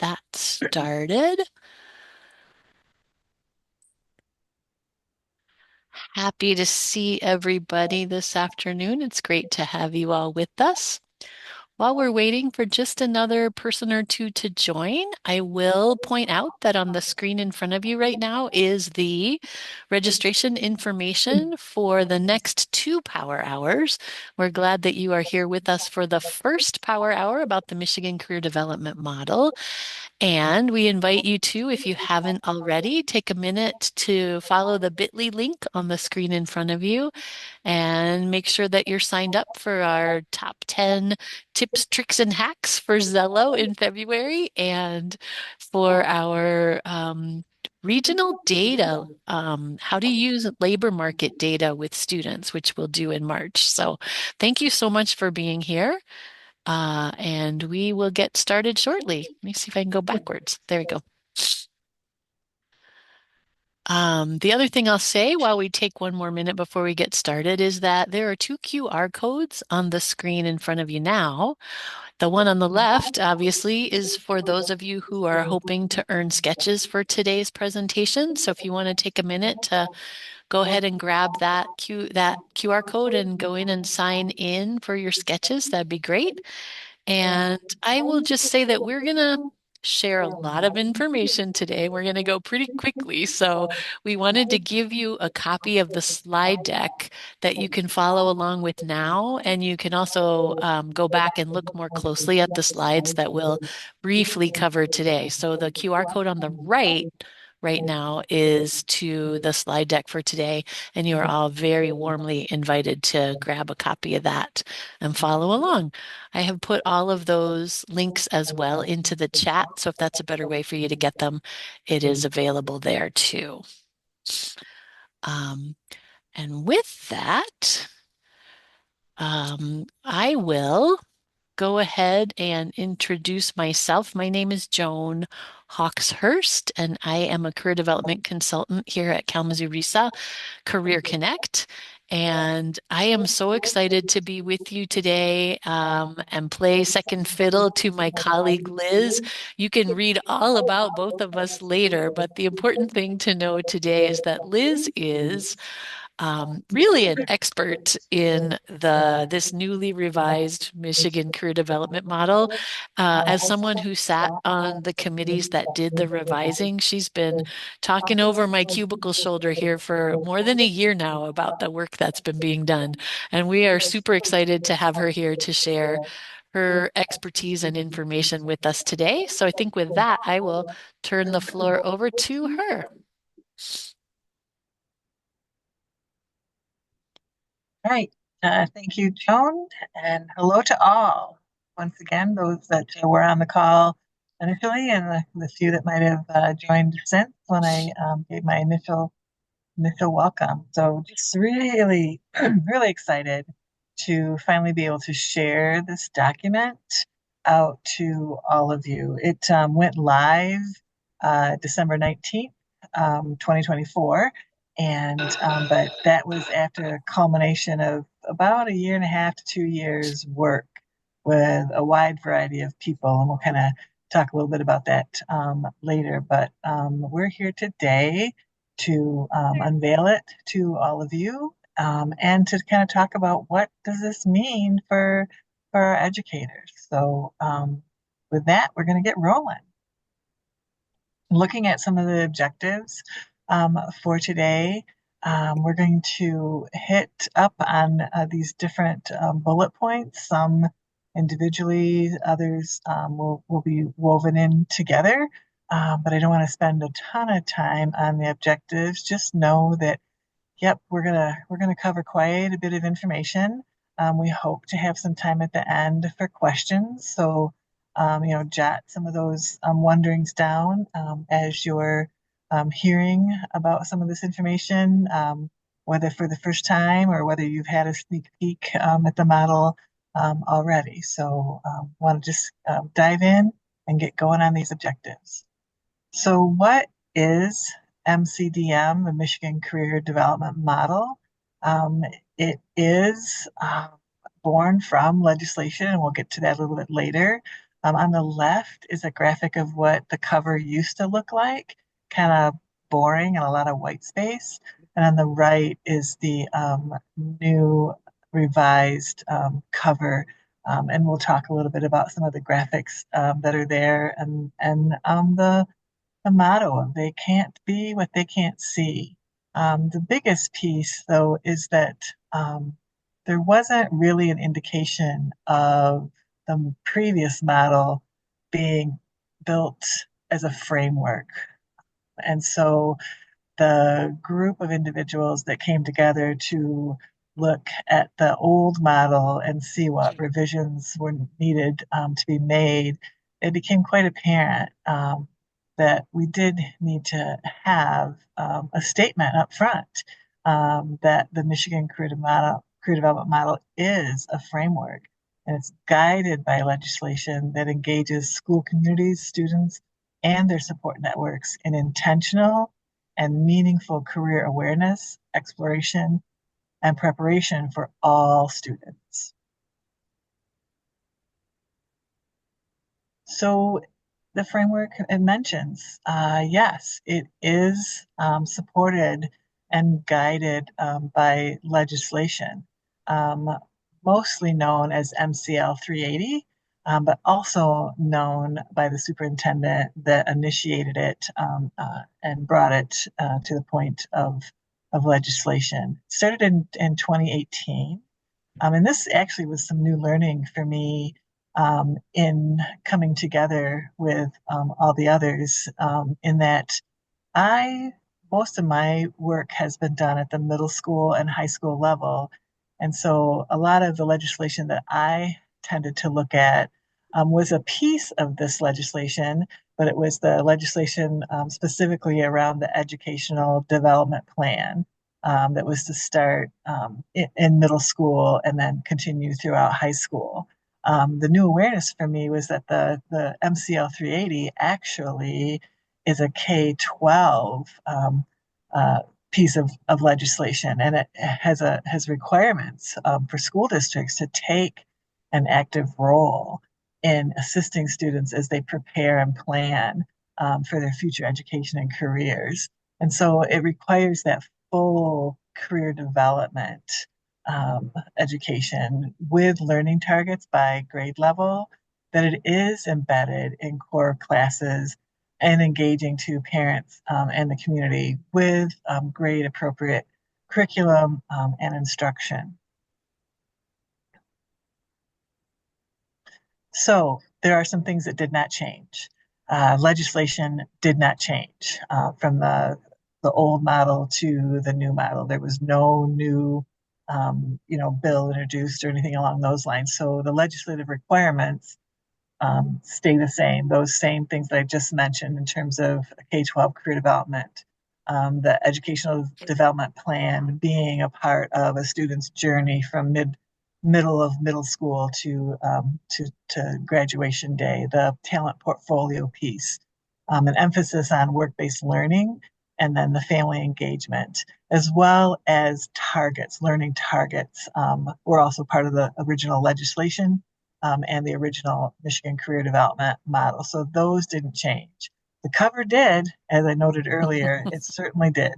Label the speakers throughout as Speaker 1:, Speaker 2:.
Speaker 1: that started. Happy to see everybody this afternoon. It's great to have you all with us. While we're waiting for just another person or two to join, I will point out that on the screen in front of you right now is the registration information for the next two power hours. We're glad that you are here with us for the first power hour about the Michigan Career Development Model. And we invite you to, if you haven't already, take a minute to follow the bit.ly link on the screen in front of you and make sure that you're signed up for our top 10 tips, tricks, and hacks for Zello in February and for our regional data, how to use labor market data with students, which we'll do in March. So thank you so much for being here. And we will get started shortly. Let me see if I can go backwards. There we go. The other thing I'll say while we take one more minute before we get started is that there are two QR codes on the screen in front of you now. The one on the left, obviously, is for those of you who are hoping to earn sketches for today's presentation. So if you want to take a minute to go ahead and grab that QR code and go in and sign in for your sketches, that'd be great. And I will just say that we're going to share a lot of information today. We're going to go pretty quickly. So we wanted to give you a copy of the slide deck that you can follow along with now. And you can also go back and look more closely at the slides that we'll briefly cover today. So the QR code on the right now is to the slide deck for today, and you are all very warmly invited to grab a copy of that and follow along. I have put all of those links as well into the chat, so if that's a better way for you to get them, it is available there too. Um, and with that, I will go ahead and introduce myself. My name is Joan Hawkshurst, and I am a career development consultant here at Kalamazoo-Risa Career Connect. And I am so excited to be with you today and play second fiddle to my colleague Liz. You can read all about both of us later, but the important thing to know today is that Liz is really an expert in this newly revised Michigan Career Development Model. As someone who sat on the committees that did the revising, she's been talking over my cubicle shoulder here for more than a year now about the work that's been being done. And we are super excited to have her here to share her expertise and information with us today. So I think with that, I will turn the floor over to her.
Speaker 2: All right. Thank you, Joan, and hello to all. Once again, those that were on the call initially and the few that might have joined since when I gave my initial welcome. So just really, really excited to finally be able to share this document out to all of you. It went live December 19th, 2024. But that was after a culmination of about a year and a half to 2 years work with a wide variety of people. And we'll kind of talk a little bit about that later. But we're here today to unveil it to all of you and to kind of talk about what does this mean for our educators. So with that, we're going to get rolling. Looking at some of the objectives for today, we're going to hit up on these different bullet points, some individually, others will be woven in together. But I don't want to spend a ton of time on the objectives. Just know that, yep, we're gonna cover quite a bit of information. We hope to have some time at the end for questions. So, jot some of those wonderings down as you're hearing about some of this information, whether for the first time or whether you've had a sneak peek at the model already. So, want to just dive in and get going on these objectives. So what is MCDM, the Michigan Career Development Model? It is born from legislation, and we'll get to that a little bit later, On the left is a graphic of what the cover used to look like, kind of boring and a lot of white space. And on the right is the new revised cover. And we'll talk a little bit about some of the graphics that are there and the motto of they can't be what they can't see. The biggest piece, though, is that there wasn't really an indication of the previous model being built as a framework. And so the group of individuals that came together to look at the old model and see what revisions were needed to be made, it became quite apparent that we did need to have a statement up front that the Michigan Career Development Model is a framework and it's guided by legislation that engages school communities, students, and their support networks in intentional and meaningful career awareness, exploration, and preparation for all students. So the framework it mentions, yes, it is supported and guided by legislation, um, mostly known as MCL 380, but also known by the superintendent that initiated it and brought it to the point of legislation. It started in 2018. And this actually was some new learning for me in coming together with all the others, in that I most of my work has been done at the middle school and high school level. And so a lot of the legislation that I tended to look at was a piece of this legislation, but it was the legislation specifically around the educational development plan that was to start in middle school and then continue throughout high school. The new awareness for me was that the MCL 380 actually is a K-12 piece of legislation, and it has requirements for school districts to take an active role in assisting students as they prepare and plan for their future education and careers. And so it requires that full career development education with learning targets by grade level, that it is embedded in core classes and engaging to parents and the community with grade appropriate curriculum and instruction. So there are some things that did not change. Legislation did not change from the old model to the new model. There was no new bill introduced or anything along those lines. So the legislative requirements stay the same. Those same things that I just mentioned in terms of K-12 career development, the educational development plan being a part of a student's journey from middle of middle school to graduation day, the talent portfolio piece, an emphasis on work-based learning, and then the family engagement, as well as targets, learning targets, were also part of the original legislation and the original Michigan Career Development Model. So those didn't change. The cover did, as I noted earlier, it certainly did.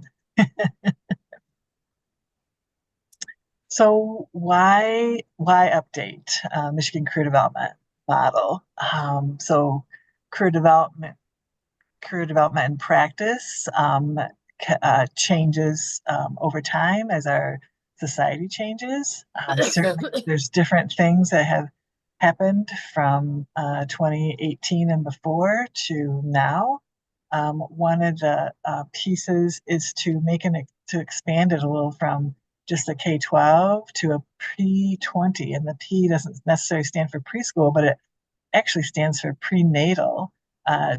Speaker 2: So why update Michigan Career Development Model? So career development and practice changes over time as our society changes. Certainly, there's different things that have happened from 2018 and before to now. One of the pieces is to to expand it a little from just a K-12 to a pre-20, and the P doesn't necessarily stand for preschool, but it actually stands for prenatal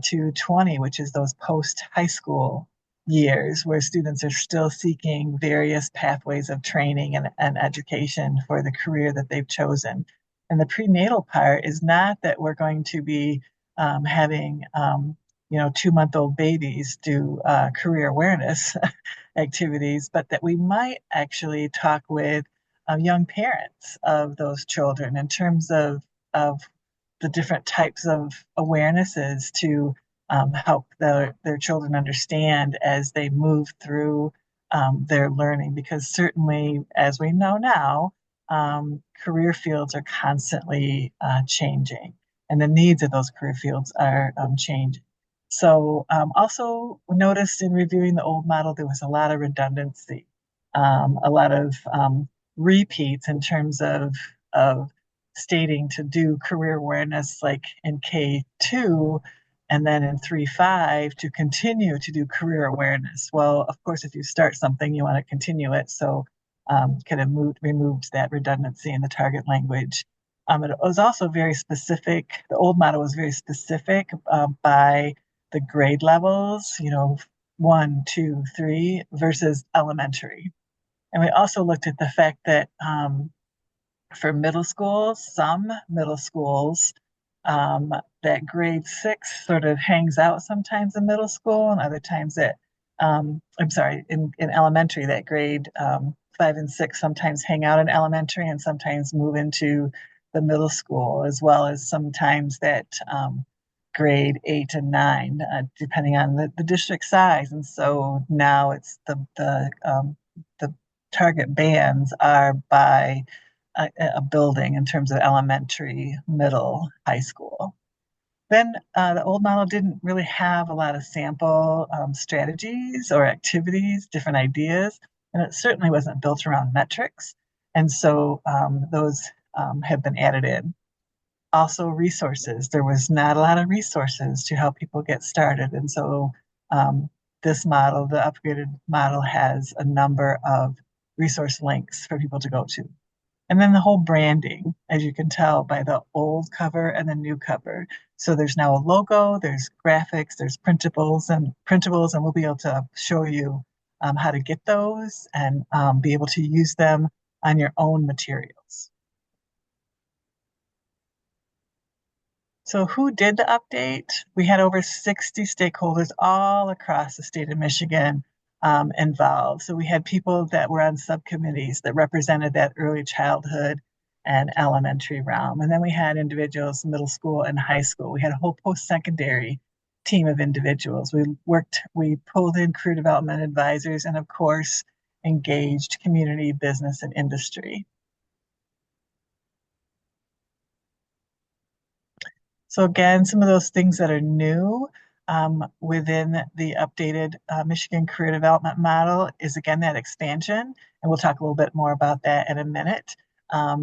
Speaker 2: to 20, which is those post high school years where students are still seeking various pathways of training and education for the career that they've chosen. And the prenatal part is not that we're going to be having 2-month-old babies do career awareness activities, but that we might actually talk with young parents of those children in terms of the different types of awarenesses to help their children understand as they move through their learning. Because certainly, as we know now, career fields are constantly changing, and the needs of those career fields are changing. So, also noticed in reviewing the old model, there was a lot of redundancy, a lot of repeats in terms of stating to do career awareness like in K2 and then in 3.5 to continue to do career awareness. Well, of course, if you start something, you want to continue it. So kind of removes that redundancy in the target language. It was also very specific. The old model was very specific by the grade levels, 1, 2, 3 versus elementary. And we also looked at the fact that for middle schools, some middle schools, um, that grade 6 sort of hangs out sometimes in middle school, and other times I'm sorry, in elementary, that grade 5 and 6 sometimes hang out in elementary and sometimes move into the middle school, as well as sometimes that grade 8 and 9, depending on the district size. And so now the target bands are by a building in terms of elementary, middle, high school. Then the old model didn't really have a lot of sample strategies or activities, different ideas, and it certainly wasn't built around metrics. And so those have been added in. Also, resources. There was not a lot of resources to help people get started. And so um, this model, the upgraded model, has a number of resource links for people to go to. And then the whole branding, as you can tell by the old cover and the new cover. So there's now a logo, there's graphics, there's printables, and we'll be able to show you how to get those and be able to use them on your own materials. So who did the update? We had over 60 stakeholders all across the state of Michigan involved. So we had people that were on subcommittees that represented that early childhood and elementary realm. And then we had individuals, middle school and high school. We had a whole post-secondary team of individuals. We pulled in career development advisors and of course, engaged community, business, and industry. So again, some of those things that are new within the updated Michigan Career Development Model is again that expansion, and we'll talk a little bit more about that in a minute.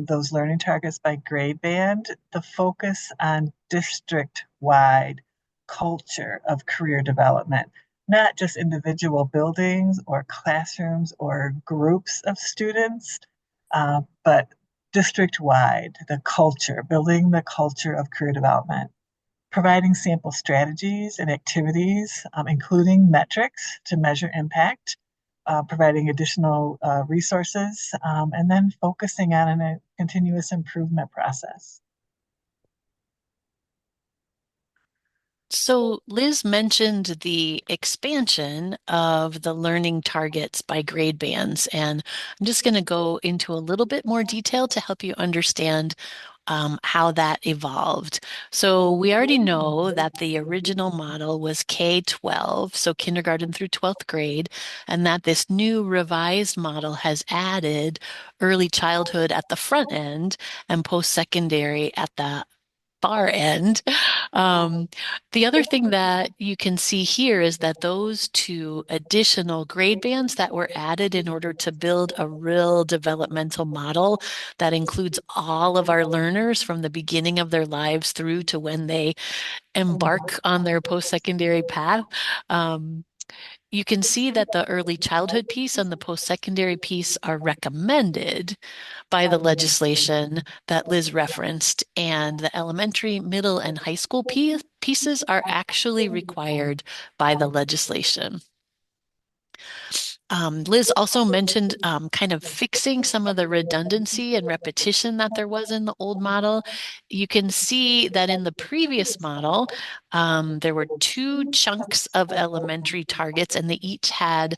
Speaker 2: Those learning targets by grade band, the focus on district-wide culture of career development, not just individual buildings or classrooms or groups of students, but district-wide, the culture, building the culture of career development, providing sample strategies and activities, including metrics to measure impact, providing additional resources, and then focusing on a continuous improvement process.
Speaker 1: So Liz mentioned the expansion of the learning targets by grade bands, and I'm just going to go into a little bit more detail to help you understand how that evolved. So we already know that the original model was K-12, so kindergarten through 12th grade, and that this new revised model has added early childhood at the front end and post-secondary at the far end. Um, the other thing that you can see here is that those two additional grade bands that were added in order to build a real developmental model that includes all of our learners from the beginning of their lives through to when they embark on their post-secondary path. Um, you can see that the early childhood piece and the post-secondary piece are recommended by the legislation that Liz referenced, and the elementary, middle, and high school pieces are actually required by the legislation. Liz also mentioned kind of fixing some of the redundancy and repetition that there was in the old model. You can see that in the previous model, there were two chunks of elementary targets, and they each had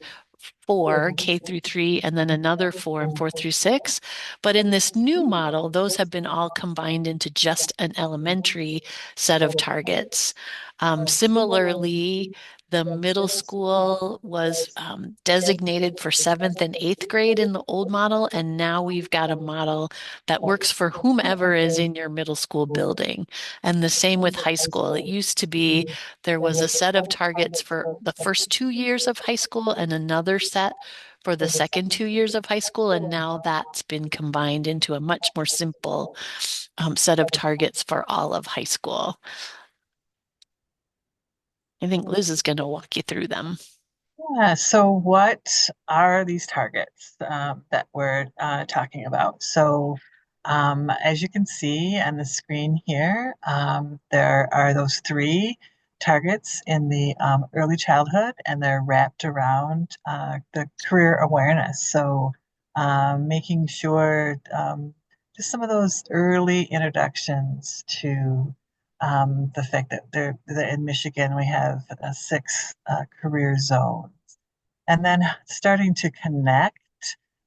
Speaker 1: four, K through three, and then another four and four through six. But in this new model, those have been all combined into just an elementary set of targets. Similarly, the middle school was designated for seventh and eighth grade in the old model, and now we've got a model that works for whomever is in your middle school building. And the same with high school. It used to be there was a set of targets for the first 2 years of high school and another set for the second 2 years of high school, and now that's been combined into a much more simple set of targets for all of high school. I think Liz is going to walk you through them.
Speaker 2: Yeah, so what are these targets that we're talking about? So, as you can see on the screen here, there are those three targets in the early childhood, and they're wrapped around the career awareness. So, making sure just some of those early introductions to the fact that that in Michigan we have six career zones, and then starting to connect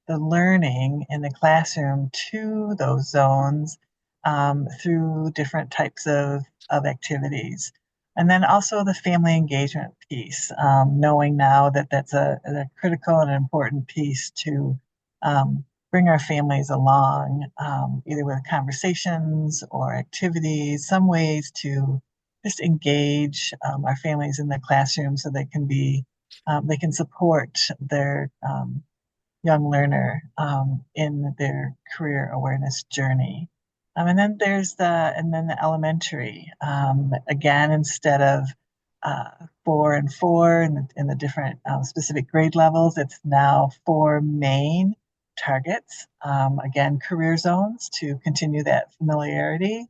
Speaker 2: the learning in the classroom to those zones through different types of activities. And then also the family engagement piece, knowing now that that's a critical and important piece to bring our families along, either with conversations or activities, some ways to just engage our families in the classroom so they can support their young learner in their career awareness journey. And then the elementary. Again, instead of four and four in the different specific grade levels, it's now four main targets. Again, career zones to continue that familiarity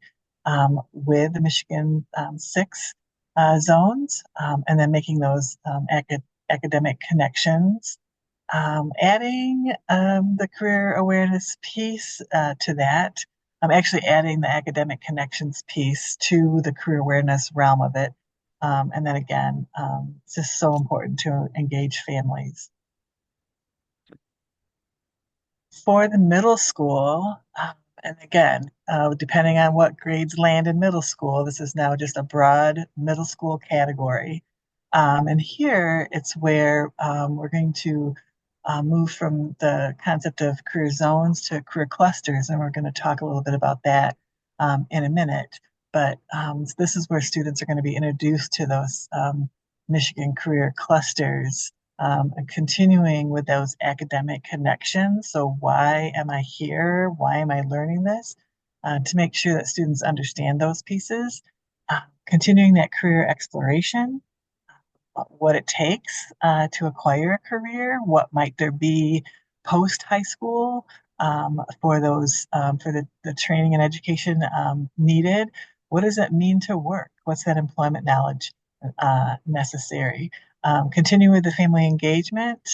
Speaker 2: with the Michigan six zones, and then making those academic connections, adding the career awareness piece to that. I'm actually adding the academic connections piece to the career awareness realm of it. And then again, it's just so important to engage families. For the middle school, and again, depending on what grades land in middle school, this is now just a broad middle school category. And here it's where we're going to move from the concept of career zones to career clusters, and we're going to talk a little bit about that in a minute. But this is where students are going to be introduced to those Michigan career clusters, and continuing with those academic connections. So, why am I here? Why am I learning this? To make sure that students understand those pieces, continuing that career exploration, what it takes to acquire a career, what might there be post high school for those for the training and education needed. What does it mean to work? What's that employment knowledge necessary? Continue with the family engagement,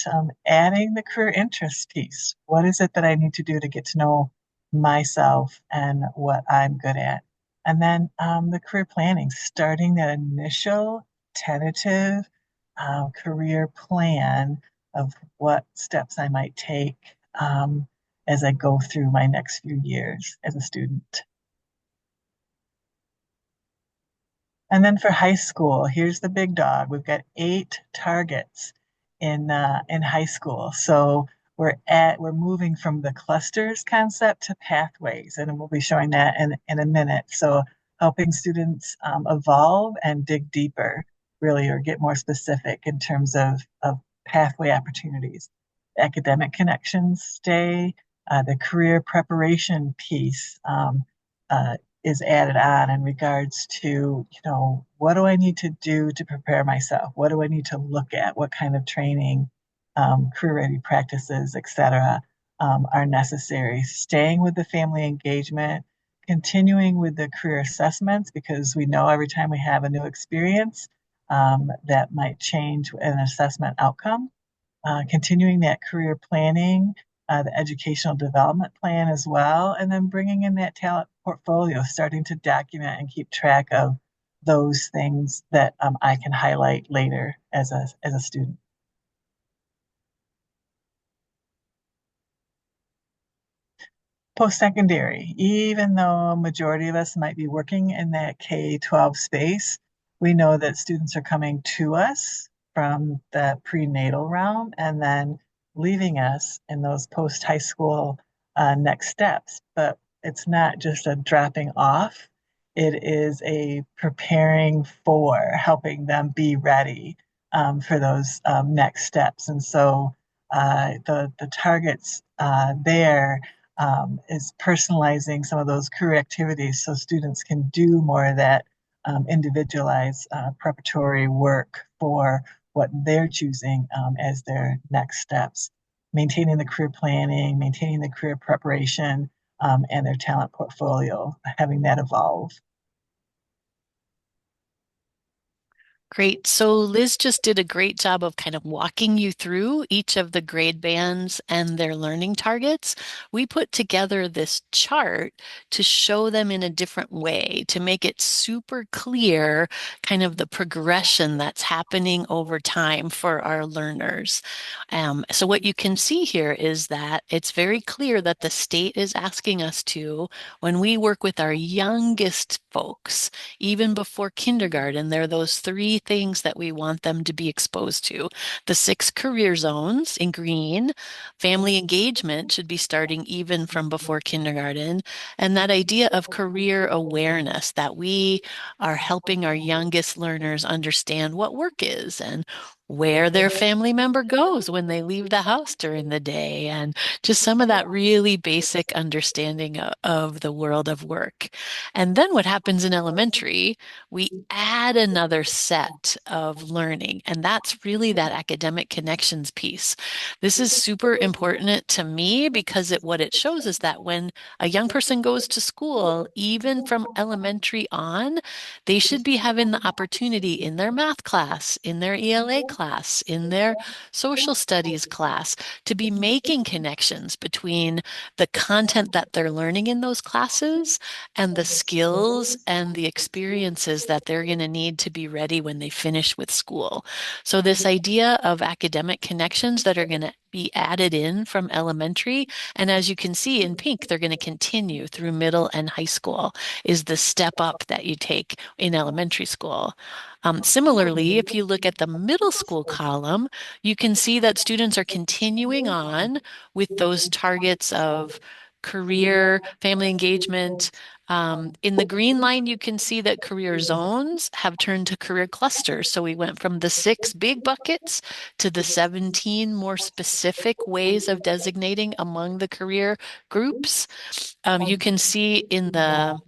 Speaker 2: adding the career interest piece. What is it that I need to do to get to know myself and what I'm good at? And then the career planning, starting that initial tentative career plan of what steps I might take as I go through my next few years as a student. And then for high school, here's the big dog. We've got 8 targets in high school. So we're moving from the clusters concept to pathways, and we'll be showing that in a minute. So helping students evolve and dig deeper, really, or get more specific in terms of pathway opportunities. Academic connections stay. The career preparation piece uh, is added on in regards to, what do I need to do to prepare myself? What do I need to look at? What kind of training, career ready practices, etc., are necessary? Staying with the family engagement, continuing with the career assessments, because we know every time we have a new experience, that might change an assessment outcome. Continuing that career planning, the educational development plan as well, and then bringing in that talent portfolio, starting to document and keep track of those things that I can highlight later as a student. Post-secondary, even though a majority of us might be working in that K-12 space, we know that students are coming to us from the prenatal realm and then leaving us in those post-high school next steps. But it's not just a dropping off, it is a preparing for helping them be ready for those next steps. And so the targets there is personalizing some of those career activities so students can do more of that individualized preparatory work for what they're choosing as their next steps, maintaining the career planning, maintaining the career preparation, and their talent portfolio, having that evolve.
Speaker 1: Great. So Liz just did a great job of kind of walking you through each of the grade bands and their learning targets. We put together this chart to show them in a different way, to make it super clear kind of the progression that's happening over time for our learners. So what you can see here is that it's very clear that the state is asking us to, when we work with our youngest folks, even before kindergarten, there are those three things that we want them to be exposed to. The six career zones in green, family engagement should be starting even from before kindergarten, and that idea of career awareness, that we are helping our youngest learners understand what work is and where their family member goes when they leave the house during the day, and just some of that really basic understanding of the world of work. And then what happens in elementary, we add another set of learning, and that's really that academic connections piece. This is super important to me because what it shows is that when a young person goes to school, even from elementary on, they should be having the opportunity in their math class, in their ELA class, in their social studies class, to be making connections between the content that they're learning in those classes and the skills and the experiences that they're going to need to be ready when they finish with school. So, this idea of academic connections that are going to be added in from elementary, and as you can see in pink, they're going to continue through middle and high school, is the step up that you take in elementary school. Similarly, if you look at the middle school column, you can see that students are continuing on with those targets of career, family engagement. In the green line, you can see that career zones have turned to career clusters. So we went from the six big buckets to the 17 more specific ways of designating among the career groups. You can see in the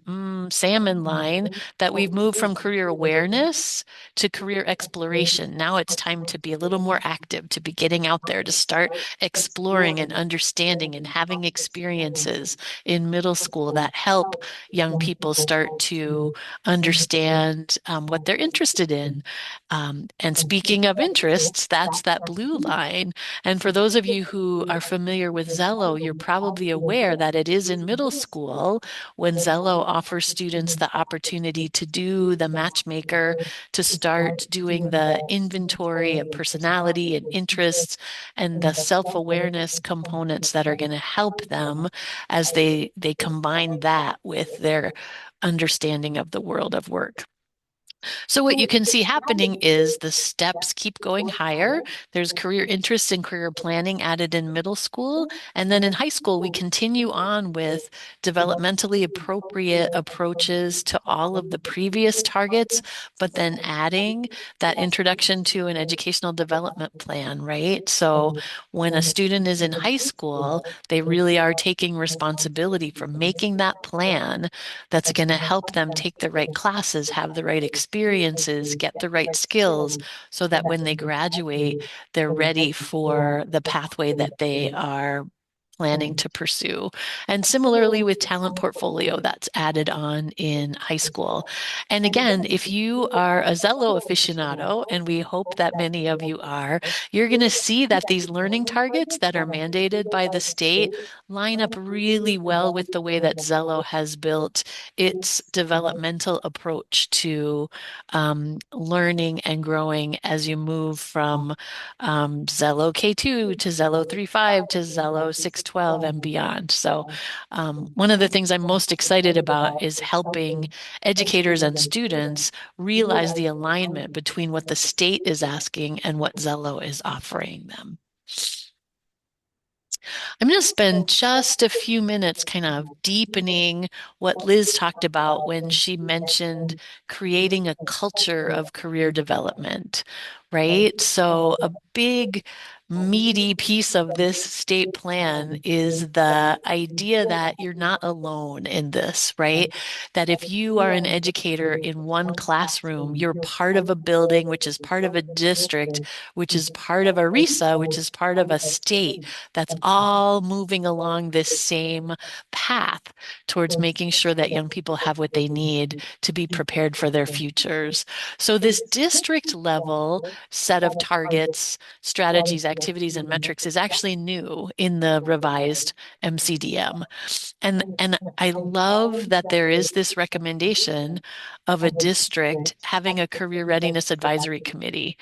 Speaker 1: salmon line that we've moved from career awareness to career exploration. Now it's time to be a little more active, to be getting out there, to start exploring and understanding and having experiences in middle school that help young people start to understand what they're interested in. And speaking of interests, that's that blue line. And for those of you who are familiar with Zello, you're probably aware that it is in middle school when Zello offers students the opportunity to do the matchmaker, to start doing the inventory of personality and interests and the self-awareness components that are going to help them as they combine that with their understanding of the world of work. So what you can see happening is the steps keep going higher. There's career interests and career planning added in middle school. And then in high school, we continue on with developmentally appropriate approaches to all of the previous targets, but then adding that introduction to an educational development plan, right? So when a student is in high school, they really are taking responsibility for making that plan that's going to help them take the right classes, have the right experiences, get the right skills, so that when they graduate, they're ready for the pathway that they are planning to pursue. And similarly with talent portfolio, that's added on in high school. And again, if you are a Zello aficionado, and we hope that many of you are, you're going to see that these learning targets that are mandated by the state line up really well with the way that Zello has built its developmental approach to learning and growing as you move from Zello K2 to Zello 3.5 to Zello 6 12 and beyond. So, one of the things I'm most excited about is helping educators and students realize the alignment between what the state is asking and what Zello is offering them. I'm going to spend just a few minutes kind of deepening what Liz talked about when she mentioned creating a culture of career development, right? So, a big, meaty piece of this state plan is the idea that you're not alone in this, right? That if you are an educator in one classroom, you're part of a building, which is part of a district, which is part of a RISA, which is part of a state that's all moving along this same path towards making sure that young people have what they need to be prepared for their futures. So, this district level set of targets, strategies, activities, and metrics is actually new in the revised MCDM. And I love that there is this recommendation of a district having a career readiness advisory committee.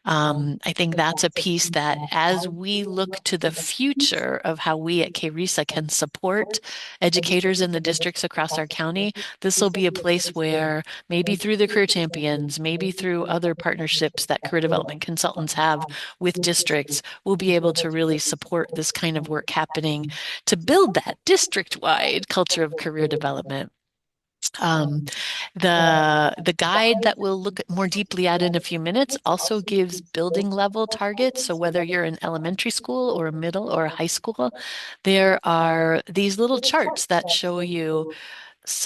Speaker 1: I think that's a piece that as we look to the future of how we at KRISA can support educators in the districts across our county, this will be a place where maybe through the Career Champions, maybe through other partnerships that career development consultants have with districts, we'll be able to really support this kind of work happening to build that district-wide culture of career development. Um, the guide that we'll look more deeply at in a few minutes also gives building level targets. So whether you're in elementary school or a middle or a high school, there are these little charts that show you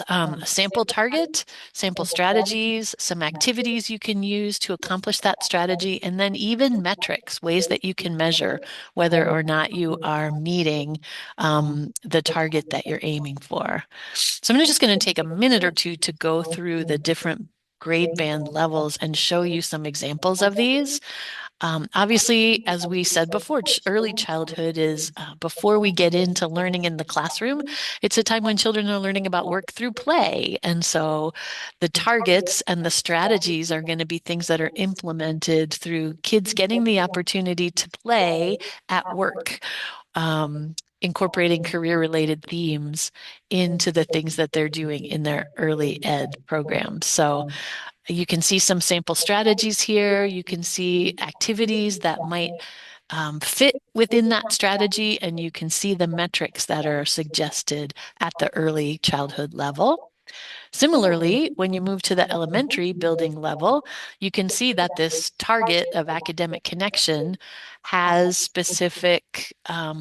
Speaker 1: a sample target, sample strategies, some activities you can use to accomplish that strategy, and then even metrics, ways that you can measure whether or not you are meeting the target that you're aiming for. So I'm just going to take a minute or two to go through the different grade band levels and show you some examples of these. Obviously, as we said before, early childhood is before we get into learning in the classroom. It's a time when children are learning about work through play. And so the targets and the strategies are going to be things that are implemented through kids getting the opportunity to play at work. Incorporating career-related themes into the things that they're doing in their early ed programs. So you can see some sample strategies here. You can see activities that might fit within that strategy, and you can see the metrics that are suggested at the early childhood level. Similarly, when you move to the elementary building level, you can see that this target of academic connection has specific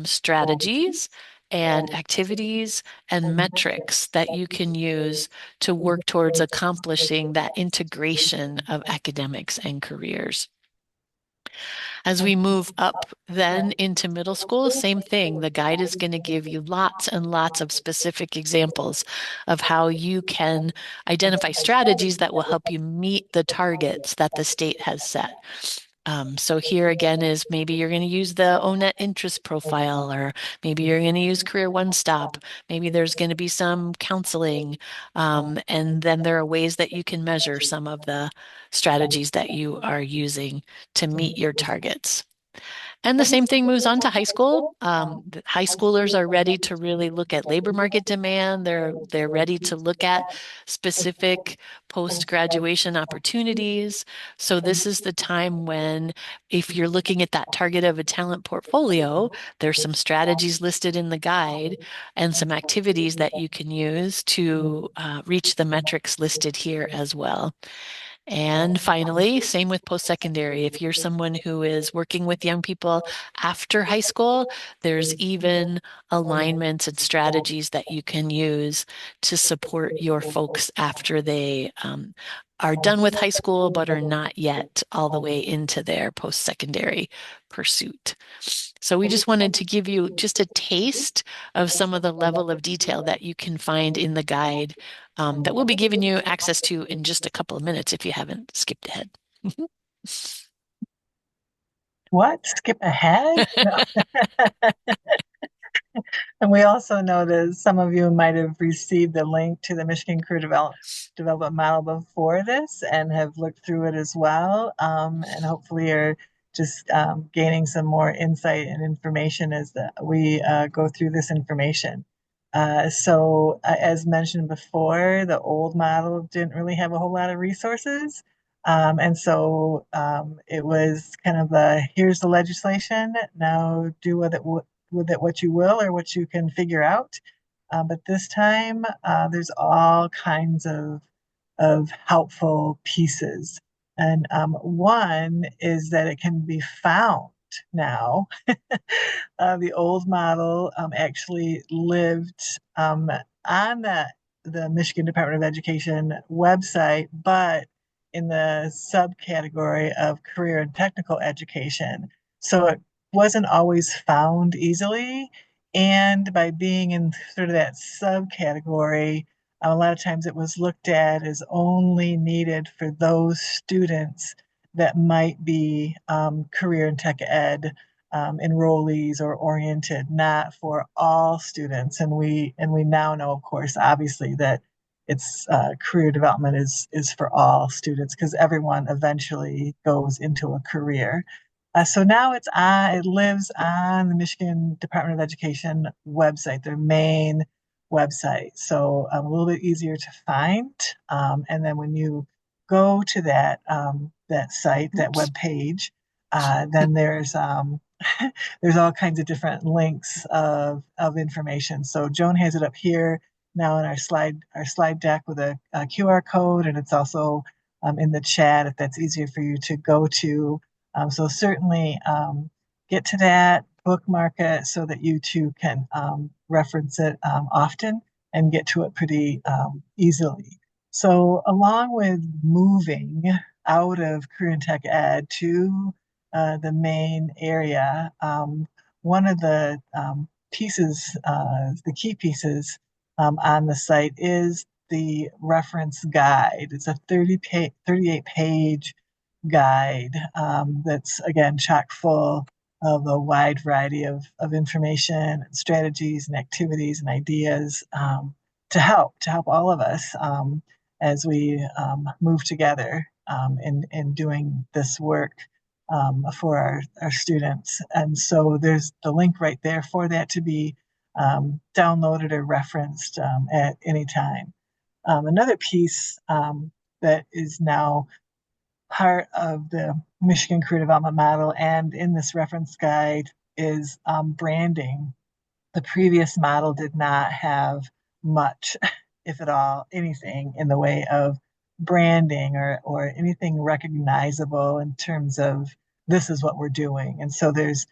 Speaker 1: strategies and activities and metrics that you can use to work towards accomplishing that integration of academics and careers. As we move up then into middle school, same thing. The guide is going to give you lots and lots of specific examples of how you can identify strategies that will help you meet the targets that the state has set. So here again is maybe you're going to use the ONET interest profile, or maybe you're going to use Career One Stop. Maybe there's going to be some counseling. And then there are ways that you can measure some of the strategies that you are using to meet your targets. And the same thing moves on to high school. The high schoolers are ready to really look at labor market demand. They're ready to look at specific post-graduation opportunities. So this is the time when, if you're looking at that target of a talent portfolio, there's some strategies listed in the guide and some activities that you can use to reach the metrics listed here as well. And finally, same with post-secondary. If you're someone who is working with young people after high school, there's even alignments and strategies that you can use to support your folks after they are done with high school, but are not yet all the way into their post-secondary pursuit. So we just wanted to give you just a taste of some of the level of detail that you can find in the guide that we'll be giving you access to in just a couple of minutes if you haven't skipped ahead.
Speaker 2: What? Skip ahead? No. And we also know that some of you might have received the link to the Michigan Career Development Model before this and have looked through it as well. And hopefully are just gaining some more insight and information as we go through this information. As mentioned before, the old model didn't really have a whole lot of resources. It was kind of here's the legislation, now do with it what you will or what you can figure out. But this time, there's all kinds of helpful pieces. And one is that it can be found now. The old model actually lived on the Michigan Department of Education website, but in the subcategory of career and technical education. So it wasn't always found easily. And by being in sort of that subcategory, a lot of times it was looked at as only needed for those students that might be career and tech ed enrollees or oriented, not for all students. And we now know, of course, obviously that it's career development is for all students because everyone eventually goes into a career. So now it lives on the Michigan Department of Education website, their main website. So a little bit easier to find. And then when you go to that site, that
Speaker 1: Oops.
Speaker 2: web page, then there's all kinds of different links of information. So Joan has it up here now in our slide deck with a QR code, and it's also in the chat if that's easier for you to go to. So certainly get to that, bookmark it so that you too can reference it often and get to it pretty easily. So along with moving out of career and tech ed to the main area, one of the key pieces on the site is the reference guide. It's a 38 page guide that's again chock full of a wide variety of information and strategies and activities and ideas to help all of us as we move together in doing this work for our students. And so there's the link right there for that to be downloaded or referenced at any time. Another piece that is now part of the Michigan Career Development Model and in this reference guide is branding. The previous model did not have much, if at all, anything in the way of branding or anything recognizable in terms of this is what we're doing. And so there's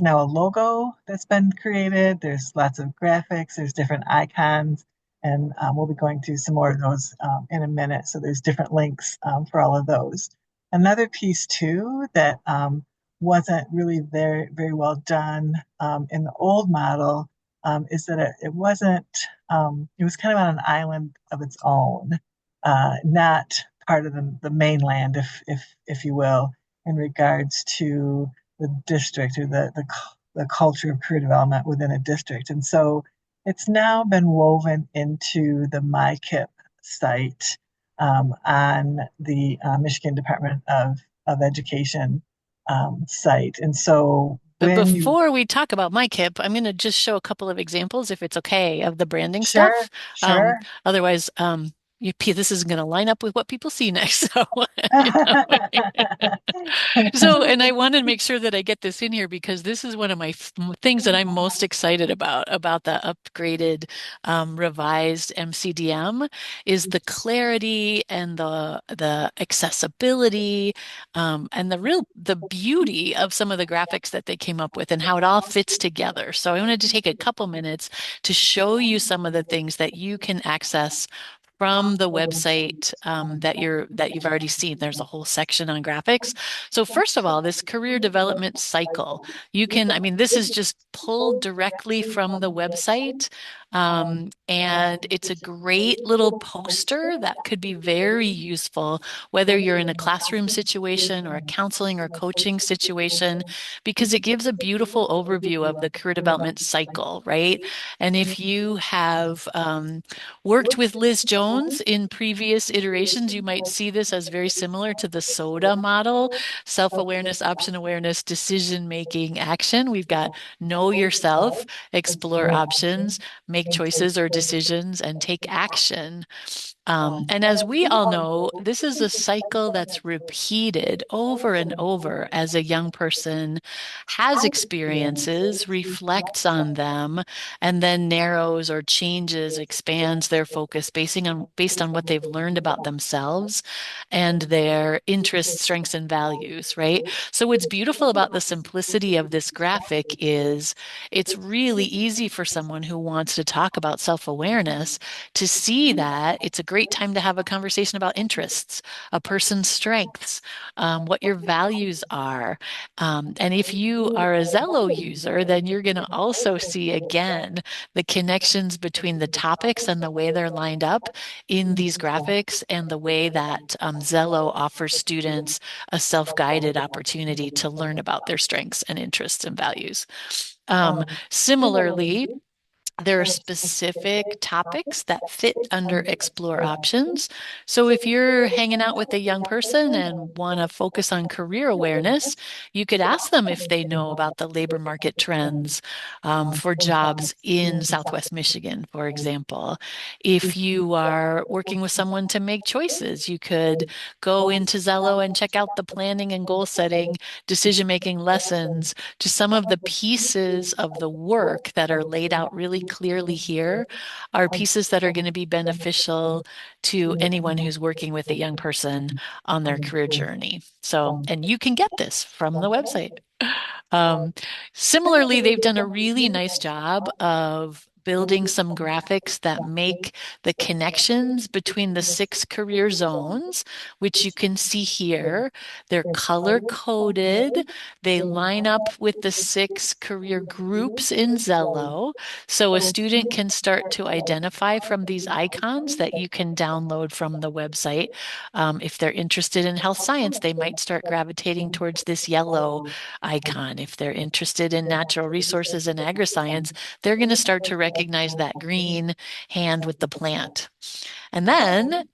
Speaker 2: now a logo that's been created. There's lots of graphics. There's different icons. And we'll be going through some more of those in a minute. So there's different links for all of those. Another piece too that wasn't really very, very well done in the old model is that it wasn't, it was kind of on an island of its own, not part of the mainland, if you will, in regards to the district or the culture of career development within a district. And so it's now been woven into the MyKIP site on the Michigan Department of Education site. And so
Speaker 1: But
Speaker 2: when you,
Speaker 1: before we talk about my KIP, I'm going to just show a couple of examples, if it's okay, of the branding
Speaker 2: sure,
Speaker 1: stuff.
Speaker 2: sure.
Speaker 1: Otherwise, this is going to line up with what people see next. So, you know. So, and I want to make sure that I get this in here because this is one of my things that I'm most excited about the upgraded, revised MCDM is the clarity and the accessibility, and the beauty of some of the graphics that they came up with and how it all fits together. So I wanted to take a couple minutes to show you some of the things that you can access from the website that you've already seen. There's a whole section on graphics. So first of all, this career development cycle, I mean, this is just pulled directly from the website. And it's a great little poster that could be very useful, whether you're in a classroom situation or a counseling or coaching situation, because it gives a beautiful overview of the career development cycle, right? And if you have worked with Liz Jones in previous iterations, you might see this as very similar to the SODA model: self-awareness, option awareness, decision making, action. We've got know yourself, explore options, make choices or decisions, and take action. And as we all know, this is a cycle that's repeated over and over as a young person has experiences, reflects on them, and then narrows or changes, expands their focus based on what they've learned about themselves and their interests, strengths, and values, right? So what's beautiful about the simplicity of this graphic is it's really easy for someone who wants to talk about self-awareness to see that it's a great time to have a conversation about interests, a person's strengths, what your values are. And if you are a Zello user, then you're going to also see again the connections between the topics and the way they're lined up in these graphics and the way that Zello offers students a self-guided opportunity to learn about their strengths and interests and values. Similarly, there are specific topics that fit under explore options. So if you're hanging out with a young person and want to focus on career awareness, you could ask them if they know about the labor market trends for jobs in Southwest Michigan, for example. If you are working with someone to make choices, you could go into Zello and check out the planning and goal setting, decision-making lessons to some of the pieces of the work that are laid out really clearly here are pieces that are going to be beneficial to anyone who's working with a young person on their career journey. So, and you can get this from the website. Um, Similarly, they've done a really nice job of building some graphics that make the connections between the 6 career zones, which you can see here. They're color coded. They line up with the 6 career groups in Zello. So a student can start to identify from these icons that you can download from the website. If they're interested in health science, they might start gravitating towards this yellow icon. If they're interested in natural resources and agriscience, they're going to start to recognize that green hand with the plant. And then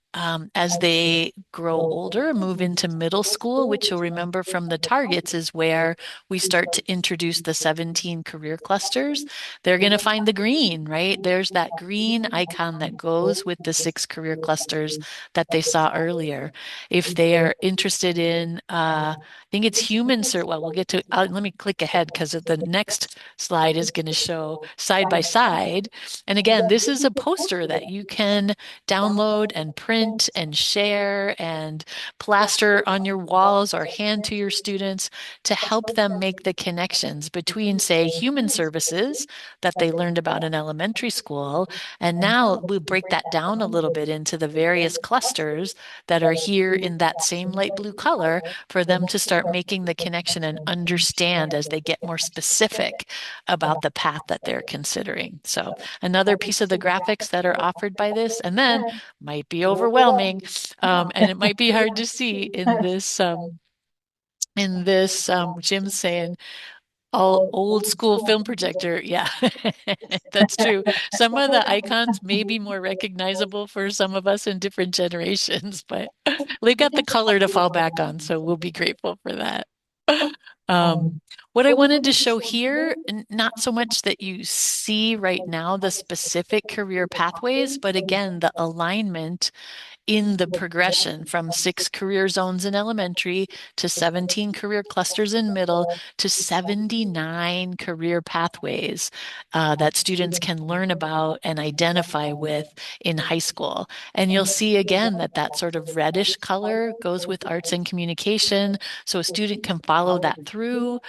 Speaker 1: as they grow older, move into middle school, which you'll remember from the targets is where we start to introduce the 17 career clusters. They're going to find the green, right? There's that green icon that goes with the 6 career clusters that they saw earlier. If they are interested in, I think it's human search. Well, we'll get to, let me click ahead because the next slide is going to show side by side. And again, this is a poster that you can download and print and share and plaster on your walls or hand to your students to help them make the connections between, say, human services that they learned about in elementary school. And now we'll break that down a little bit into the various clusters that are here in that same light blue color for them to start making the connection and understand as they get more specific about the path that they're considering. So another piece of the graphics that are offered by this, and then might be overwhelming, and it might be hard to see in this. Jim's saying all old school film projector. Yeah, that's true. Some of the icons may be more recognizable for some of us in different generations, but they've got the color to fall back on, so we'll be grateful for that. Um, what I wanted to show here, not so much that you see right now the specific career pathways, but again, the alignment in the progression from 6 career zones in elementary to 17 career clusters in middle to 79 career pathways that students can learn about and identify with in high school. And you'll see again that that sort of reddish color goes with arts and communication, so a student can follow that through.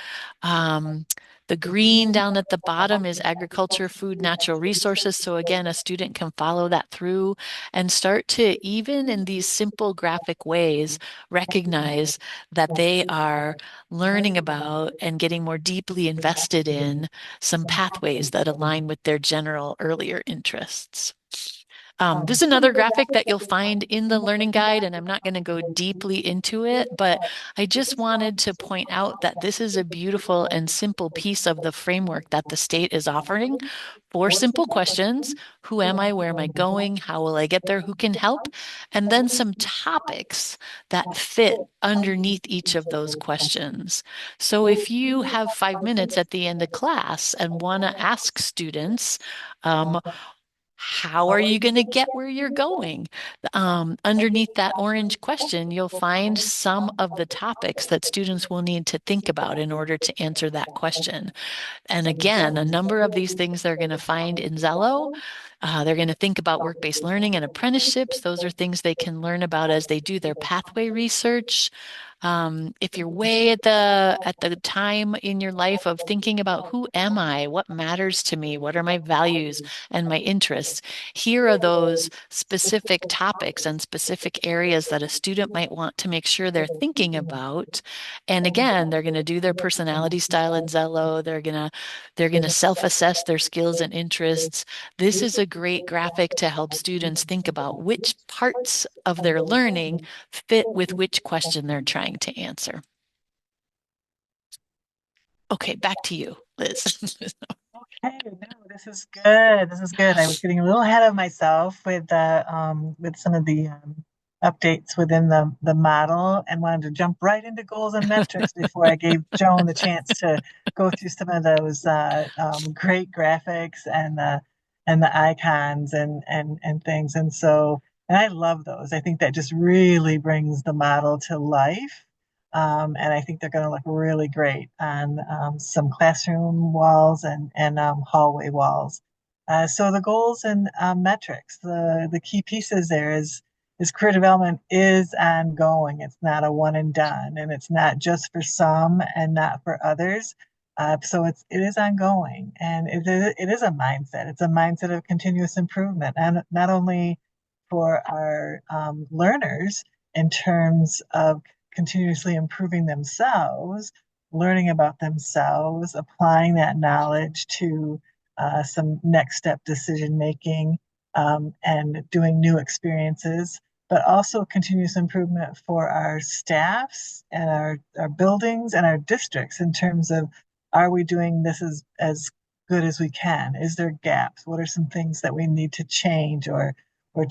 Speaker 1: Um, The green down at the bottom is agriculture, food, natural resources. So again, a student can follow that through and start to, even in these simple graphic ways, recognize that they are learning about and getting more deeply invested in some pathways that align with their general earlier interests. This is another graphic that you'll find in the learning guide, and I'm not going to go deeply into it, but I just wanted to point out that this is a beautiful and simple piece of the framework that the state is offering. Four simple questions. Who am I? Where am I going? How will I get there? Who can help? And then some topics that fit underneath each of those questions. So if you have 5 minutes at the end of class and want to ask students, um, how are you going to get where you're going? Underneath that orange question, you'll find some of the topics that students will need to think about in order to answer that question. And again, a number of these things they're going to find in Zello. They're going to think about work-based learning and apprenticeships. Those are things they can learn about as they do their pathway research. If you're way at the time in your life of thinking about who am I, what matters to me, what are my values and my interests, here are those specific topics and specific areas that a student might want to make sure they're thinking about. And again, they're going to do their personality style in Zello. They're going to self-assess their skills and interests. This is a great graphic to help students think about which parts of their learning fit with which question they're trying to answer. Okay, back to you, Liz.
Speaker 2: Okay, no, this is good. This is good. I was getting a little ahead of myself with some of the updates within the model and wanted to jump right into goals and metrics before I gave Joan the chance to go through some of those great graphics and the icons and things. And I love those. I think that just really brings the model to life. And I think they're going to look really great on some classroom walls and hallway walls. So the goals and metrics, the key pieces there is career development is ongoing. It's not a one and done, and it's not just for some and not for others. So it is ongoing, and it is a mindset. It's a mindset of continuous improvement, and not only for our learners in terms of continuously improving themselves, learning about themselves, applying that knowledge to some next step decision making, and doing new experiences, but also continuous improvement for our staffs and our buildings and our districts in terms of, are we doing this as good as we can? Is there gaps? What are some things that we need to change or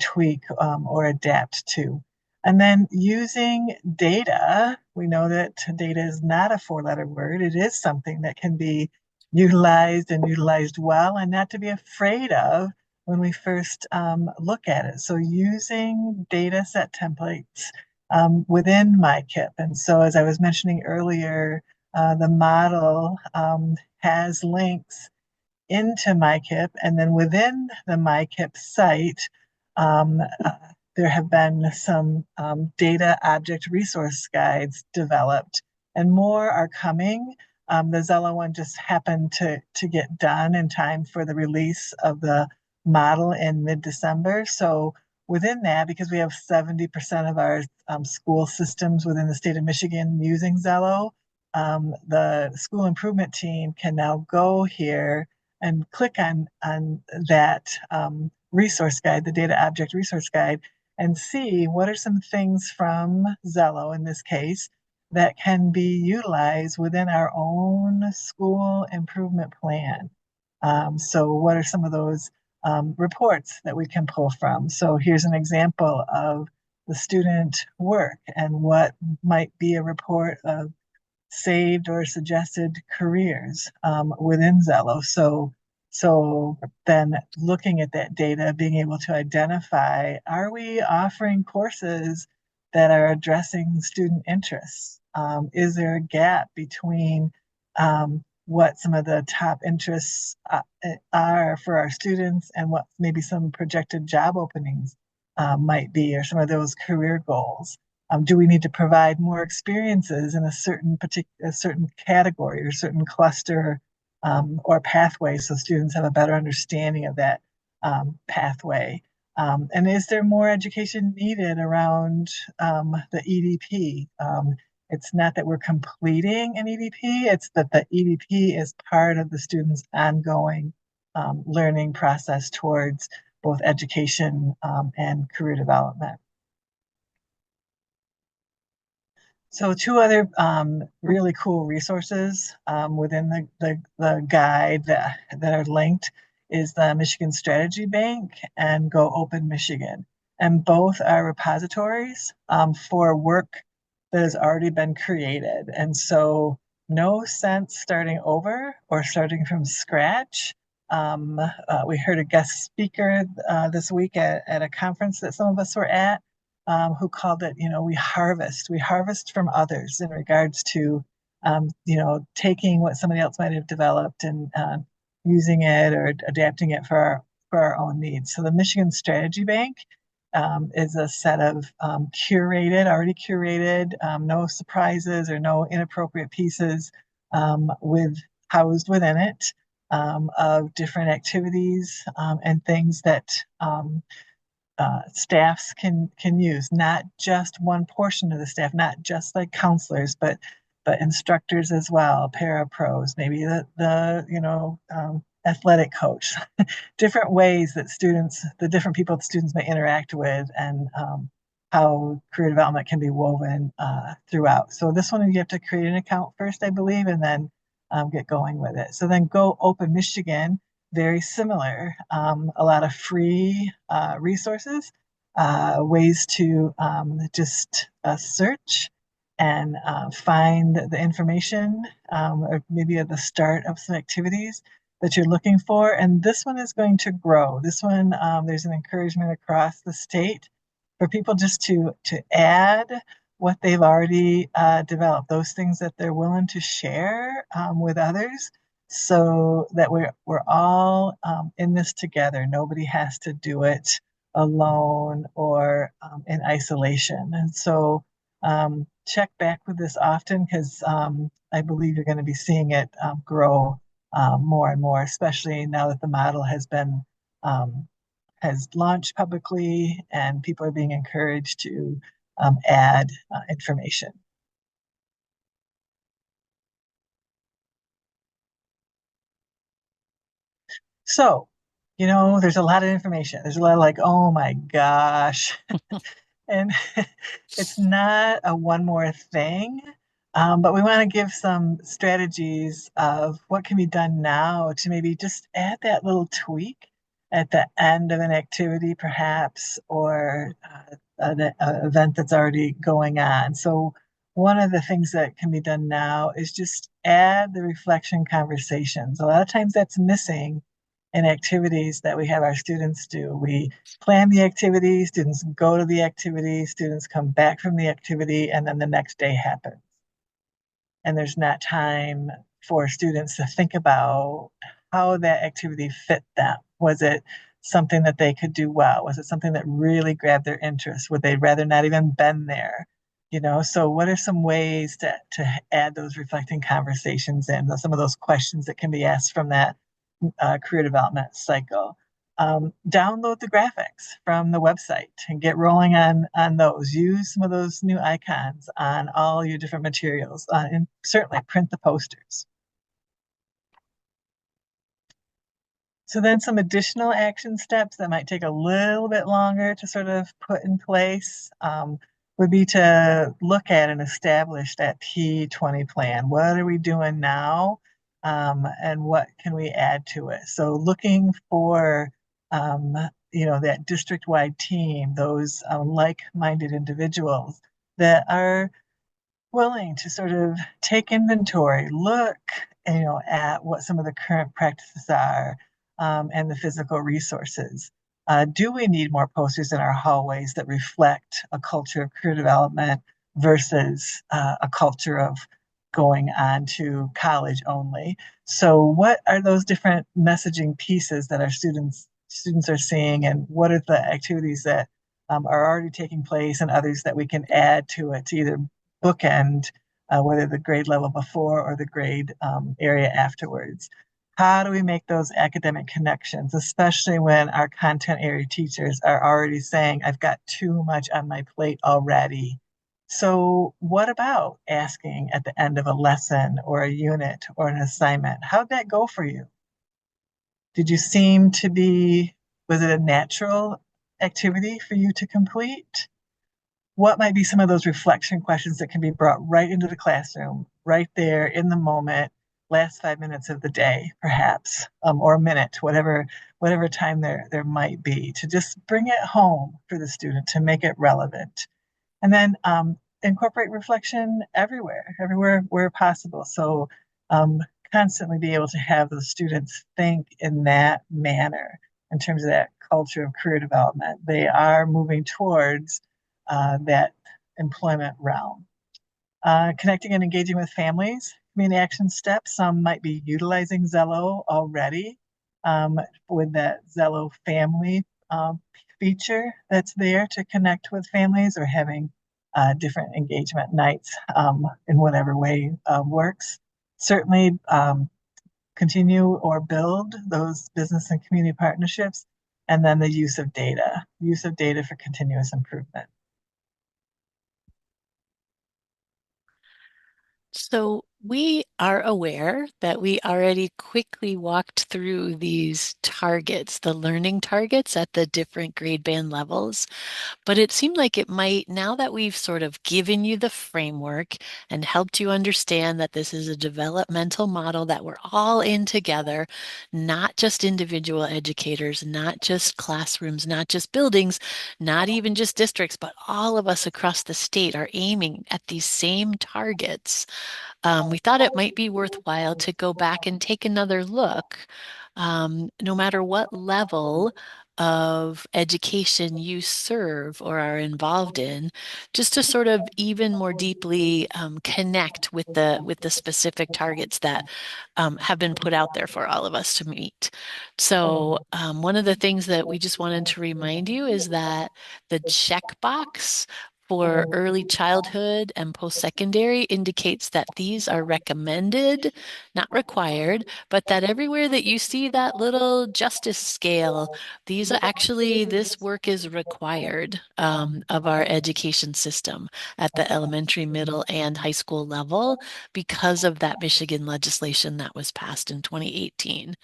Speaker 2: tweak or adapt to? And then using data, we know that data is not a four-letter word. It is something that can be utilized and utilized well and not to be afraid of when we first look at it. So using data set templates within MyKIP. And so as I was mentioning earlier, the model has links into MyKIP, and then within the MyKIP site, um, uh, there have been some data object resource guides developed, and more are coming. The Zello one just happened to get done in time for the release of the model in mid-December. So within that, because we have 70% of our school systems within the state of Michigan using Zello, the school improvement team can now go here and click on that resource guide, the data object resource guide, and see what are some things from Zello in this case that can be utilized within our own school improvement plan. So what are some of those reports that we can pull from? So here's an example of the student work and what might be a report of saved or suggested careers within Zello. So then looking at that data, being able to identify, are we offering courses that are addressing student interests? Is there a gap between what some of the top interests are for our students and what maybe some projected job openings might be, or some of those career goals? Do we need to provide more experiences in a certain category or certain cluster or pathway so students have a better understanding of that pathway. And is there more education needed around the EDP? It's not that we're completing an EDP, it's that the EDP is part of the student's ongoing learning process towards both education and career development. So two other really cool resources within the guide that are linked is the Michigan Strategy Bank and Go Open Michigan. And both are repositories for work that has already been created. And so no sense starting over or starting from scratch. We heard a guest speaker this week at a conference that some of us were at who called it, we harvest from others in regards to, taking what somebody else might have developed and using it or adapting it for our own needs. So the Michigan Strategy Bank is a set of already curated, no surprises or no inappropriate pieces with housed within it of different activities and things that staffs can use, not just one portion of the staff, not just like counselors, but instructors as well, para pros, maybe the athletic coach, different ways that the different people that students may interact with, and how career development can be woven throughout. So this one you have to create an account first, I believe, and then get going with it. So then Go Open Michigan, very similar. A lot of free resources, ways to just search and find the information, or maybe at the start of some activities that you're looking for. And this one is going to grow. This one, there's an encouragement across the state for people just to add what they've already developed, those things that they're willing to share with others, so that we're all in this together. Nobody has to do it alone or in isolation. And so check back with this often, because I believe you're going to be seeing it grow more and more, especially now that the model um, has launched publicly and people are being encouraged to add information. So, there's a lot of information. There's a lot of like, oh my gosh. And it's not a one more thing, but we want to give some strategies of what can be done now to maybe just add that little tweak at the end of an activity, perhaps, or an event that's already going on. So, one of the things that can be done now is just add the reflection conversations. A lot of times that's missing in activities that we have our students do. We plan the activity, students go to the activity, students come back from the activity, and then the next day happens. And there's not time for students to think about how that activity fit them. Was it something that they could do well? Was it something that really grabbed their interest? Would they rather not even been there? So what are some ways to add those reflecting conversations in, some of those questions that can be asked from that career development cycle? Download the graphics from the website and get rolling on those. Use some of those new icons on all your different materials, and certainly print the posters. So then some additional action steps that might take a little bit longer to sort of put in place would be to look at and establish that P20 plan. What are we doing now? And what can we add to it? So looking for, that district-wide team, those like-minded individuals that are willing to sort of take inventory, look, at what some of the current practices are, and the physical resources. Do we need more posters in our hallways that reflect a culture of career development versus a culture of going on to college only? So what are those different messaging pieces that our students are seeing, and what are the activities that are already taking place and others that we can add to it to either bookend whether the grade level before or the grade area afterwards? How do we make those academic connections, especially when our content area teachers are already saying, I've got too much on my plate already? So, what about asking at the end of a lesson or a unit or an assignment? How'd that go for you? Did you seem to be, was it a natural activity for you to complete? What might be some of those reflection questions that can be brought right into the classroom, right there in the moment, last 5 minutes of the day, perhaps, or a minute, whatever time there might be, to just bring it home for the student to make it relevant. And then incorporate reflection everywhere where possible. So um, constantly be able to have the students think in that manner in terms of that culture of career development. They are moving towards that employment realm. Connecting and engaging with families, community action steps. Some might be utilizing Zello already with that Zello family feature that's there to connect with families or having different engagement nights in whatever way works. Certainly continue or build those business and community partnerships. And then the use of data for continuous improvement.
Speaker 1: So we are aware that we already quickly walked through these targets, the learning targets at the different grade band levels. But it seemed like it might, now that we've sort of given you the framework and helped you understand that this is a developmental model that we're all in together, not just individual educators, not just classrooms, not just buildings, not even just districts, but all of us across the state are aiming at these same targets. We thought it might be worthwhile to go back and take another look, no matter what level of education you serve or are involved in, just to sort of even more deeply connect with the specific targets that have been put out there for all of us to meet. So one of the things that we just wanted to remind you is that the checkbox for early childhood and post-secondary indicates that these are recommended, not required, but that everywhere that you see that little justice scale, these are actually, this work is required of our education system at the elementary, middle, and high school level because of that Michigan legislation that was passed in 2018.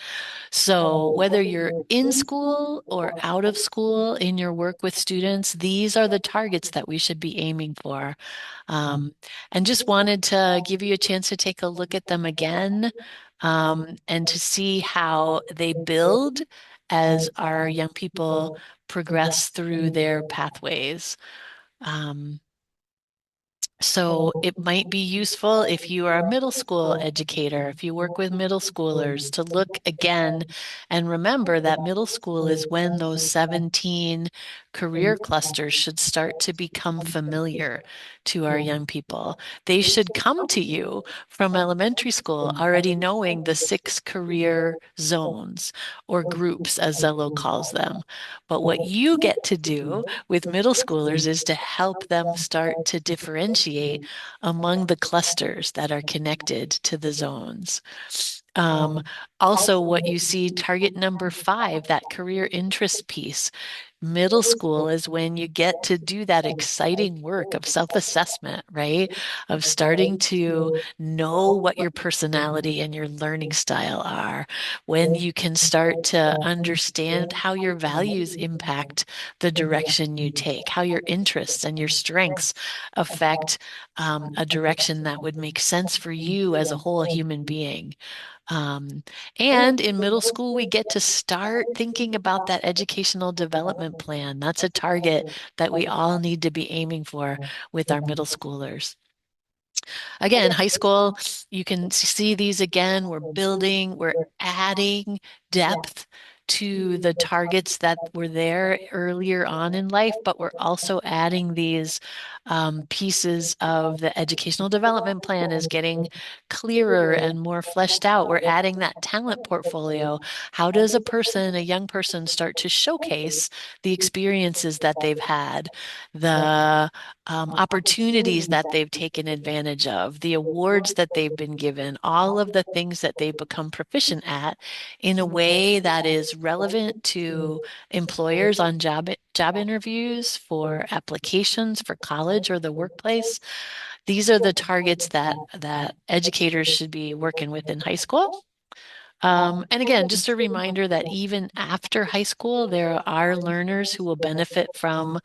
Speaker 1: So, whether you're in school or out of school in your work with students, these are the targets that we should be aiming for. Um, and just wanted to give you a chance to take a look at them again and to see how they build as our young people progress through their pathways. Um, so it might be useful if you are a middle school educator, if you work with middle schoolers, to look again and remember that middle school is when those 17 career clusters should start to become familiar to our young people. They should come to you from elementary school already knowing the 6 career zones or groups, as Zello calls them. But what you get to do with middle schoolers is to help them start to differentiate among the clusters that are connected to the zones. Um, Also, what you see, target number 5, that career interest piece. Middle school is when you get to do that exciting work of self-assessment, right? Of starting to know what your personality and your learning style are, when you can start to understand how your values impact the direction you take, how your interests and your strengths affect a direction that would make sense for you as a whole human being. Um, and in middle school, we get to start thinking about that educational development plan. That's a target that we all need to be aiming for with our middle schoolers. Again, high school, you can see these again. We're building, we're adding depth to the targets that were there earlier on in life, but we're also adding these pieces of the educational development plan is getting clearer and more fleshed out. We're adding that talent portfolio. How does a young person, start to showcase the experiences that they've had, the opportunities that they've taken advantage of, the awards that they've been given, all of the things that they've become proficient at in a way that is relevant to employers on job interviews, for applications for college or the workplace. These are the targets that educators should be working with in high school. And again, just a reminder that even after high school, there are learners who will benefit from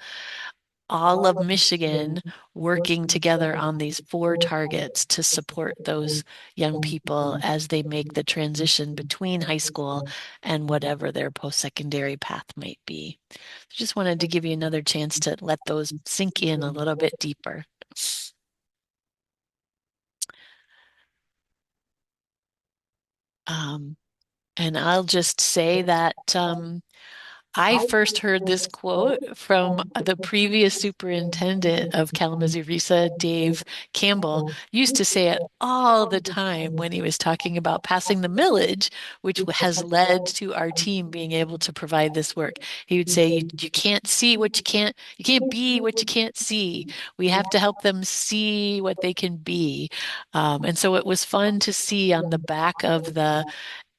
Speaker 1: all of Michigan working together on these four targets to support those young people as they make the transition between high school and whatever their post-secondary path might be. Just wanted to give you another chance to let those sink in a little bit deeper. Um, and I'll just say that I first heard this quote from the previous superintendent of Kalamazoo-Risa, Dave Campbell, used to say it all the time when he was talking about passing the millage, which has led to our team being able to provide this work. He would say, you can't see what you can't be what you can't see. We have to help them see what they can be. And so it was fun to see on the back of the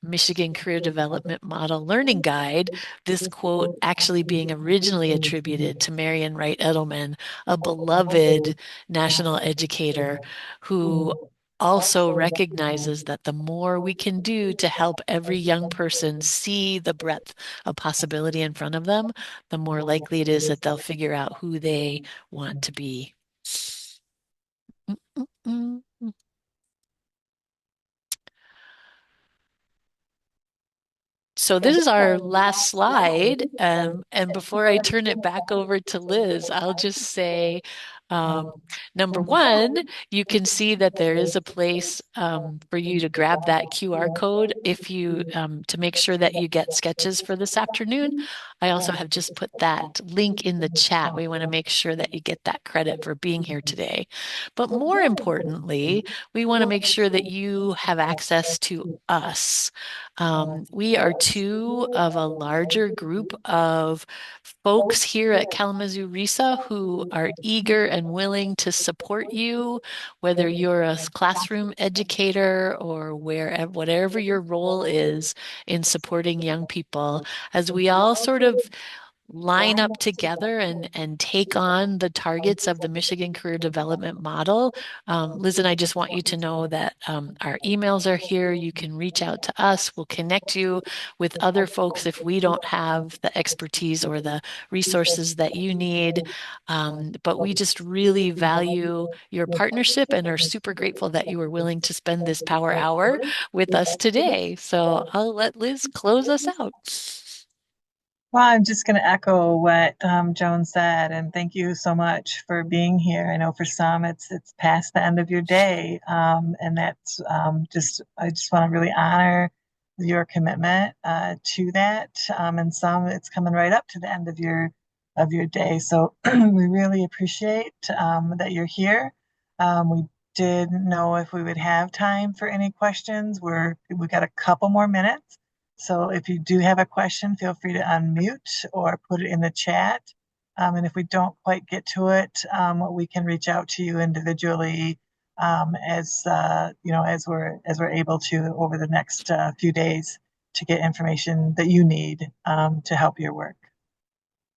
Speaker 1: Michigan Career Development Model Learning Guide, this quote actually being originally attributed to Marian Wright Edelman, a beloved national educator who also recognizes that the more we can do to help every young person see the breadth of possibility in front of them, the more likely it is that they'll figure out who they want to be. Mm, mm, mm. So this is our last slide. And before I turn it back over to Liz, I'll just say, um, number one, you can see that there is a place for you to grab that QR code if you to make sure that you get sketches for this afternoon. I also have just put that link in the chat. We want to make sure that you get that credit for being here today. But more importantly, we want to make sure that you have access to us. We are two of a larger group of folks here at Kalamazoo RISA who are eager and willing to support you, whether you're a classroom educator or wherever, whatever your role is in supporting young people, as we all sort of line up together and take on the targets of the Michigan Career Development Model. Liz and I just want you to know that our emails are here. You can reach out to us. We'll connect you with other folks if we don't have the expertise or the resources that you need. But we just really value your partnership and are super grateful that you were willing to spend this power hour with us today. So I'll let Liz close us out.
Speaker 2: Well, I'm just going to echo what Joan said, and thank you so much for being here. I know for some it's past the end of your day, and that's just I just want to really honor your commitment to that. And some it's coming right up to the end of your day, so we really appreciate that you're here. We didn't know if we would have time for any questions. We got a couple more minutes. So if you do have a question, feel free to unmute or put it in the chat. And if we don't quite get to it, we can reach out to you individually as as we're able to over the next few days to get information that you need to help your work.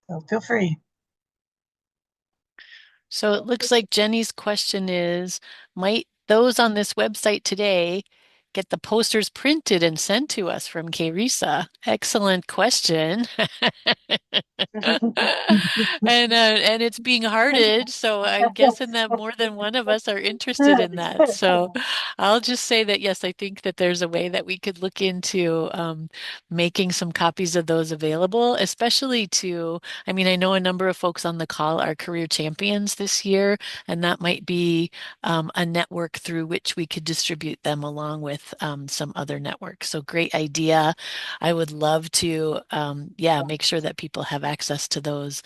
Speaker 2: So feel free.
Speaker 1: So it looks like Jenny's question is, might those on this website today get the posters printed and sent to us from KRISA? Excellent question. And it's being hearted, so I'm guessing that more than one of us are interested in that. So I'll just say that yes, I think that there's a way that we could look into making some copies of those available, especially to, I mean, I know a number of folks on the call are career champions this year, and that might be a network through which we could distribute them along with with some other networks. So great idea. I would love to, yeah, make sure that people have access to those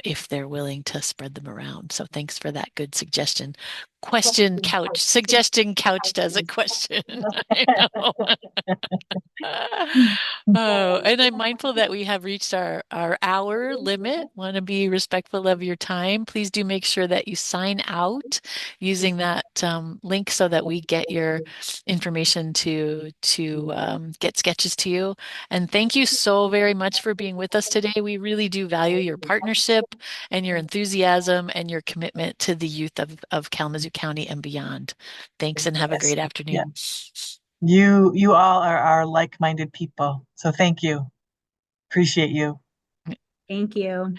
Speaker 1: if they're willing to spread them around. So thanks for that good suggestion. Question couch, suggestion couched as a question. I know. Oh, and I'm mindful that we have reached our hour limit. Want to be respectful of your time. Please do make sure that you sign out using that link so that we get your information to get sketches to you. And thank you so very much for being with us today. We really do value your partnership and your enthusiasm and your commitment to the youth of Kalamazoo County and beyond. Thanks and have a
Speaker 2: Yes.
Speaker 1: great
Speaker 2: Yeah.
Speaker 1: afternoon.
Speaker 2: You all are like-minded people. So thank you. Appreciate you.
Speaker 3: Thank you.